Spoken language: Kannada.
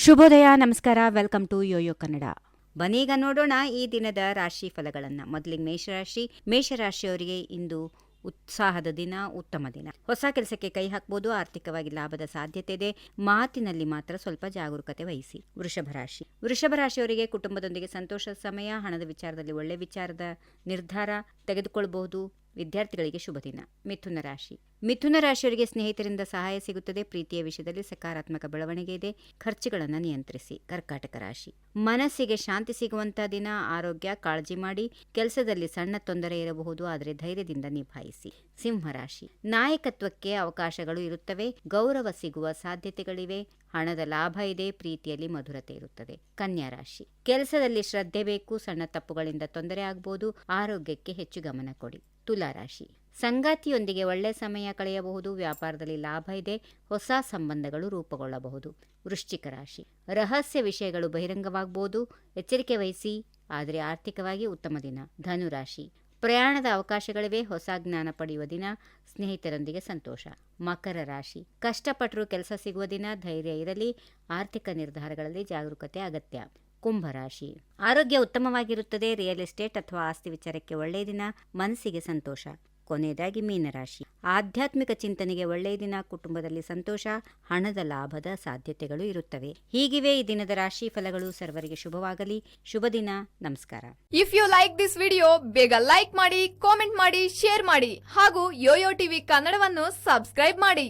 ಶುಭೋದಯ, ನಮಸ್ಕಾರ. Welcome to YoYo Kannada. ಬನ್ನೀಗ ನೋಡೋಣ ಈ ದಿನದ ರಾಶಿ ಫಲಗಳನ್ನು. ಮೊದಲಿಗೆ ಮೇಷರಾಶಿಯವರಿಗೆ ಇಂದು ಉತ್ಸಾಹದ ದಿನ, ಉತ್ತಮ ದಿನ. ಹೊಸ ಕೆಲಸಕ್ಕೆ ಕೈ ಹಾಕಬಹುದು. ಆರ್ಥಿಕವಾಗಿ ಲಾಭದ ಸಾಧ್ಯತೆ ಇದೆ. ಮಾತಿನಲ್ಲಿ ಮಾತ್ರ ಸ್ವಲ್ಪ ಜಾಗರೂಕತೆ ವಹಿಸಿ. ವೃಷಭ ರಾಶಿಯವರಿಗೆ ಕುಟುಂಬದೊಂದಿಗೆ ಸಂತೋಷದ ಸಮಯ. ಹಣದ ವಿಚಾರದಲ್ಲಿ ಒಳ್ಳೆ ವಿಚಾರದ ನಿರ್ಧಾರ ತೆಗೆದುಕೊಳ್ಳಬಹುದು. ವಿದ್ಯಾರ್ಥಿಗಳಿಗೆ ಶುಭ ದಿನ. ಮಿಥುನ ರಾಶಿಯವರಿಗೆ ಸ್ನೇಹಿತರಿಂದ ಸಹಾಯ ಸಿಗುತ್ತದೆ. ಪ್ರೀತಿಯ ವಿಷಯದಲ್ಲಿ ಸಕಾರಾತ್ಮಕ ಬೆಳವಣಿಗೆ ಇದೆ. ಖರ್ಚುಗಳನ್ನು ನಿಯಂತ್ರಿಸಿ. ಕರ್ಕಾಟಕ ರಾಶಿ, ಮನಸ್ಸಿಗೆ ಶಾಂತಿ ಸಿಗುವಂತಹ ದಿನ. ಆರೋಗ್ಯ ಕಾಳಜಿ ಮಾಡಿ. ಕೆಲಸದಲ್ಲಿ ಸಣ್ಣ ತೊಂದರೆ ಇರಬಹುದು, ಆದರೆ ಧೈರ್ಯದಿಂದ ನಿಭಾಯಿಸಿ. ಸಿಂಹರಾಶಿ, ನಾಯಕತ್ವಕ್ಕೆ ಅವಕಾಶಗಳು ಇರುತ್ತವೆ. ಗೌರವ ಸಿಗುವ ಸಾಧ್ಯತೆಗಳಿವೆ. ಹಣದ ಲಾಭ ಇದೆ. ಪ್ರೀತಿಯಲ್ಲಿ ಮಧುರತೆ ಇರುತ್ತದೆ. ಕನ್ಯಾ ರಾಶಿ, ಕೆಲಸದಲ್ಲಿ ಶ್ರದ್ಧೆ ಬೇಕು. ಸಣ್ಣ ತಪ್ಪುಗಳಿಂದ ತೊಂದರೆ ಆಗಬಹುದು. ಆರೋಗ್ಯಕ್ಕೆ ಹೆಚ್ಚು ಗಮನ ಕೊಡಿ. ತುಲಾ ರಾಶಿ, ಸಂಗಾತಿಯೊಂದಿಗೆ ಒಳ್ಳೆ ಸಮಯ ಕಳೆಯಬಹುದು. ವ್ಯಾಪಾರದಲ್ಲಿ ಲಾಭ ಇದೆ. ಹೊಸ ಸಂಬಂಧಗಳು ರೂಪುಗೊಳ್ಳಬಹುದು. ವೃಶ್ಚಿಕ ರಾಶಿ, ರಹಸ್ಯ ವಿಷಯಗಳು ಬಹಿರಂಗವಾಗಬಹುದು. ಎಚ್ಚರಿಕೆ ವಹಿಸಿ, ಆದರೆ ಆರ್ಥಿಕವಾಗಿ ಉತ್ತಮ ದಿನ. ಧನುರಾಶಿ, ಪ್ರಯಾಣದ ಅವಕಾಶಗಳಿವೆ. ಹೊಸ ಜ್ಞಾನ ಪಡೆಯುವ ದಿನ. ಸ್ನೇಹಿತರೊಂದಿಗೆ ಸಂತೋಷ. ಮಕರ ರಾಶಿ, ಕಷ್ಟಪಟ್ಟರೂ ಕೆಲಸ ಸಿಗುವ ದಿನ. ಧೈರ್ಯ ಇರಲಿ. ಆರ್ಥಿಕ ನಿರ್ಧಾರಗಳಲ್ಲಿ ಜಾಗರೂಕತೆ ಅಗತ್ಯ. ಕುಂಭರಾಶಿ, ಆರೋಗ್ಯ ಉತ್ತಮವಾಗಿರುತ್ತದೆ. ರಿಯಲ್ ಎಸ್ಟೇಟ್ ಅಥವಾ ಆಸ್ತಿ ವಿಚಾರಕ್ಕೆ ಒಳ್ಳೆಯ ದಿನ. ಮನಸ್ಸಿಗೆ ಸಂತೋಷ. ಕೊನೆಯದಾಗಿ ಮೀನರಾಶಿ, ಆಧ್ಯಾತ್ಮಿಕ ಚಿಂತನೆಗೆ ಒಳ್ಳೆಯ ದಿನ. ಕುಟುಂಬದಲ್ಲಿ ಸಂತೋಷ. ಹಣದ ಲಾಭದ ಸಾಧ್ಯತೆಗಳು ಇರುತ್ತವೆ. ಹೀಗಿವೆ ಈ ದಿನದ ರಾಶಿ ಫಲಗಳು. ಸರ್ವರಿಗೆ ಶುಭವಾಗಲಿ. ಶುಭ ದಿನ. ನಮಸ್ಕಾರ. If you like this video, ಬೇಗ ಲೈಕ್ ಮಾಡಿ, ಕಾಮೆಂಟ್ ಮಾಡಿ, ಶೇರ್ ಮಾಡಿ ಹಾಗೂ ಯೋಯೋ ಟಿವಿ ಕನ್ನಡವನ್ನು ಸಬ್ಸ್ಕ್ರೈಬ್ ಮಾಡಿ.